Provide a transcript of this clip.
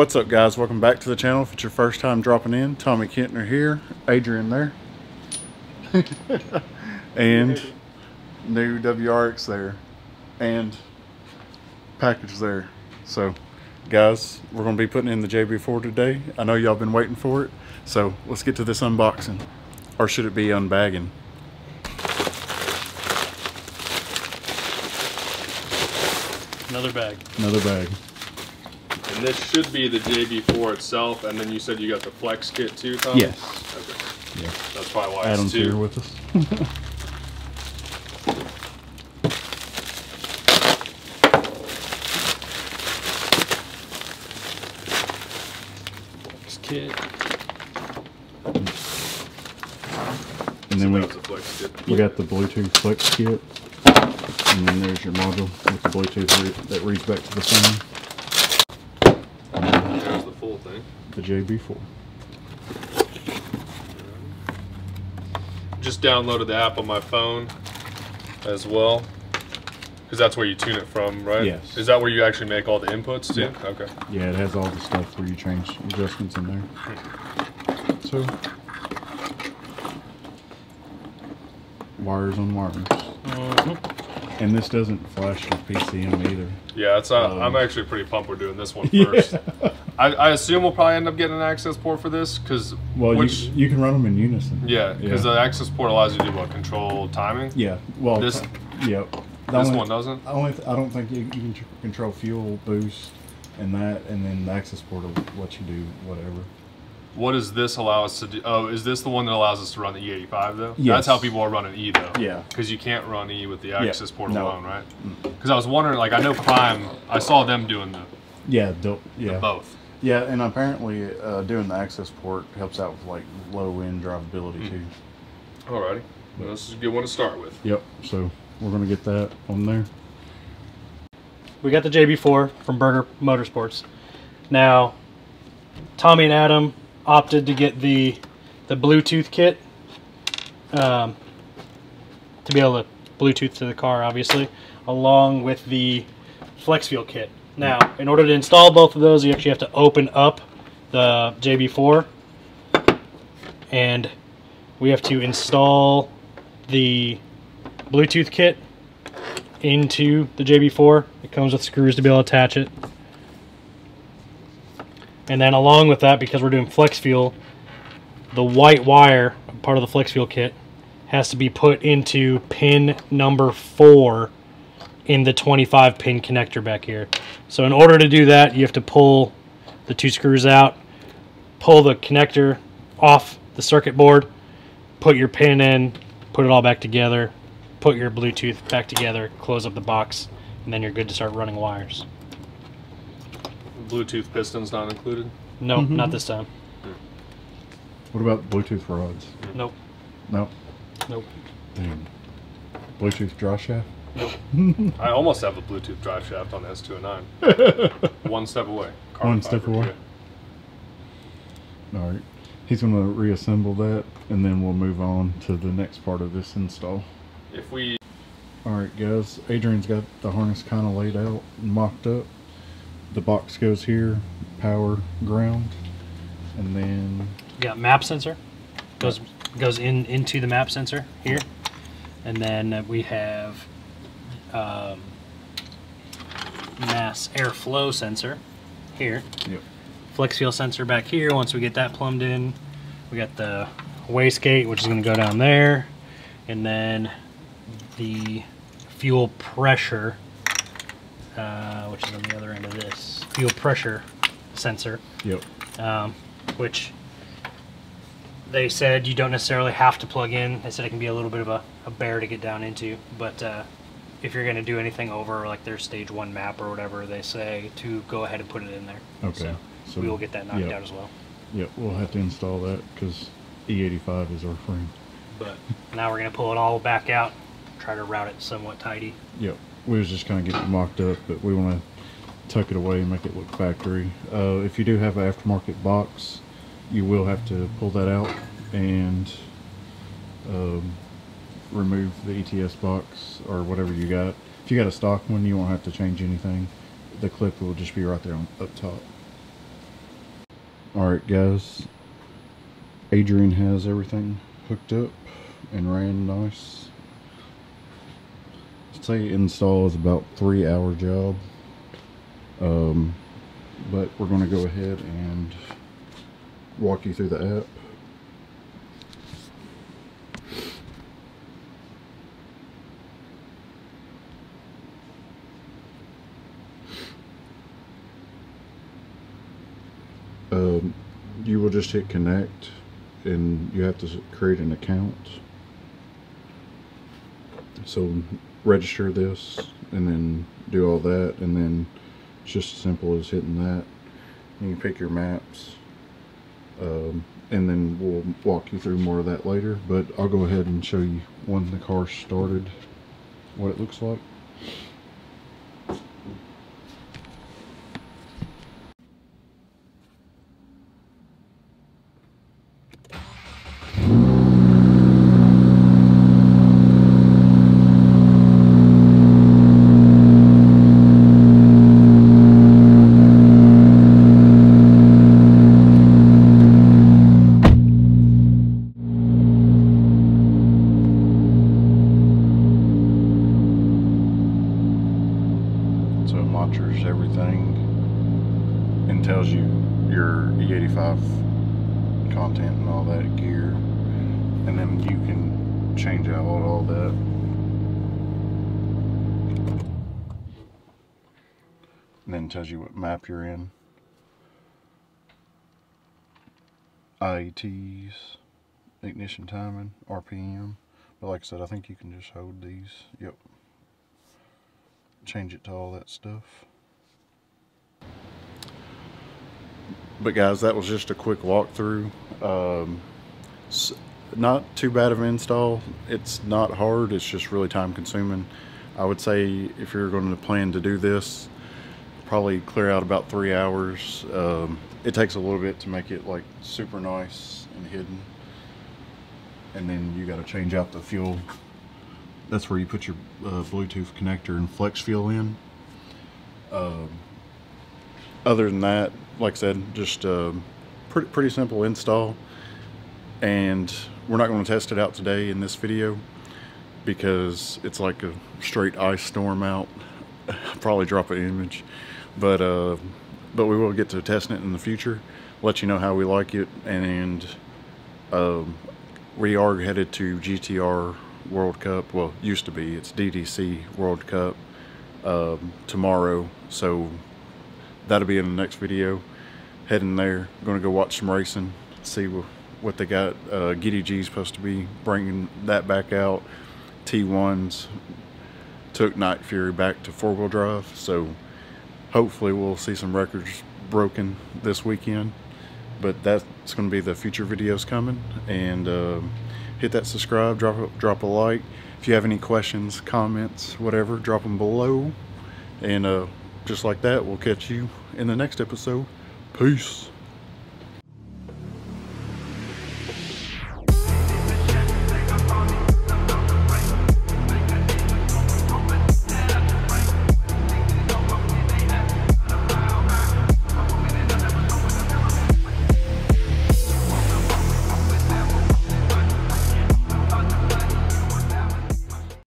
What's up, guys? Welcome back to the channel. If it's your first time dropping in, Tommy Kentner here, Adrian there, and new WRX there, and package there. So guys, we're going to be putting in the JB4 today. I know y'all been waiting for it, so let's get to this unboxing, or should it be unbagging? Another bag. Another bag. And this should be the JB4 itself, and then you said you got the Flex kit too, Tom? Yes. Okay. Yeah. That's probably why Adam's it's two. here with us. Flex kit. And then we got the Bluetooth Flex kit. And then there's your module with the Bluetooth that reads back to the phone. And there's the full thing. The JB4. Just downloaded the app on my phone as well, because that's where you tune it from, right? Yes. Is that where you actually make all the inputs too? Yeah. Okay. Yeah, it has all the stuff where you change adjustments in there. So, wires on wires. And this doesn't flash your PCM either. Yeah, it's. I'm actually pretty pumped we're doing this one first. Yeah. I assume we'll probably end up getting an access port for this, because you can run them in unison. Yeah, because the access port allows you to do what, control timing. Yeah. Well, this. Yeah. This one doesn't. I don't think you can control fuel boost and that, and then the access port will let you do whatever. What does this allow us to do? Oh, is this the one that allows us to run the E85 though? Yes. That's how people are running E though. Yeah. Because you can't run E with the access port No. alone, right? Because I was wondering, like, I know Prime, I saw them doing the the both. Yeah, and apparently doing the access port helps out with like low end drivability too. Alrighty, well, this is a good one to start with. Yep. So we're gonna get that on there. We got the JB4 from Burger Motorsports. Now, Tommy and Adam opted to get the Bluetooth kit to be able to Bluetooth to the car, obviously, along with the flex fuel kit. Now, in order to install both of those, you actually have to open up the JB4, and we have to install the Bluetooth kit into the JB4. It comes with screws to be able to attach it. And then along with that, because we're doing flex fuel, the white wire, part of the flex fuel kit, has to be put into pin number 4 in the 25 pin connector back here. So in order to do that, you have to pull the 2 screws out, pull the connector off the circuit board, put your pin in, put it all back together, put your Bluetooth back together, close up the box, and then you're good to start running wires. Bluetooth pistons not included? Nope, not this time. What about Bluetooth rods? Nope. Nope. Nope. Damn. Bluetooth draw shaft? Nope. I almost have a Bluetooth drive shaft on the S209. One step away. One step away. All right. He's going to reassemble that, and then we'll move on to the next part of this install. All right, guys. Adrian's got the harness kind of laid out and mocked up. The box goes here, power, ground, and then You got map sensor. Goes into the map sensor here, and then we have mass airflow sensor here. Yep. Flex fuel sensor back here. Once we get that plumbed in, we got the wastegate, which is going to go down there, and then the fuel pressure, which is on the other end of this fuel pressure sensor. Yep. Which they said you don't necessarily have to plug in. They said it can be a little bit of a bear to get down into, but if you're going to do anything over like their stage 1 map or whatever, they say to go ahead and put it in there. Okay. So we will get that knocked out as well. Yep, we'll have to install that because E85 is our friend. But now we're going to pull it all back out, try to route it somewhat tidy. Yep, we was just going to get it mocked up, but we want to tuck it away and make it look factory. If you do have an aftermarket box, you will have to pull that out and remove the ETS box or whatever you got. If you got a stock one, you won't have to change anything. The clip will just be right there up top. Alright guys, Adrian has everything hooked up and ran nice. I'd say install is about 3-hour job, but we're going to go ahead and walk you through the app. You will just hit connect and you have to create an account. So register this and then do all that, and then it's just as simple as hitting that. You can pick your maps, and then we'll walk you through more of that later, but I'll go ahead and show you when the car started what it looks like. So it monitors everything and tells you your E85 content and all that gear, and then you can change out all that. And then tells you what map you're in, IETs, ignition timing, RPM. But like I said, I think you can just hold these. Yep. Change it to all that stuff. But guys, that was just a quick walkthrough. Not too bad of an install. It's not hard, it's just really time consuming. I would say if you're going to plan to do this, probably clear out about 3 hours. It takes a little bit to make it like super nice and hidden, and then you got to change out the fuel. That's where you put your Bluetooth connector and flex fuel in. Other than that, like I said, just pretty simple install. And we're not going to test it out today in this video because it's like a straight ice storm out. I'll probably drop an image, but we will get to testing it in the future. Let you know how we like it, and we are headed to GTR World Cup. Well, used to be, it's DDC World Cup tomorrow, so that'll be in the next video. Heading there, gonna go watch some racing, see what they got. Giddy G's supposed to be bringing that back out. T1s took Night Fury back to 4-wheel drive, so hopefully we'll see some records broken this weekend. But that's going to be the future videos coming. And hit that subscribe, drop a like. If you have any questions, comments, whatever, drop them below. And just like that, we'll catch you in the next episode. Peace.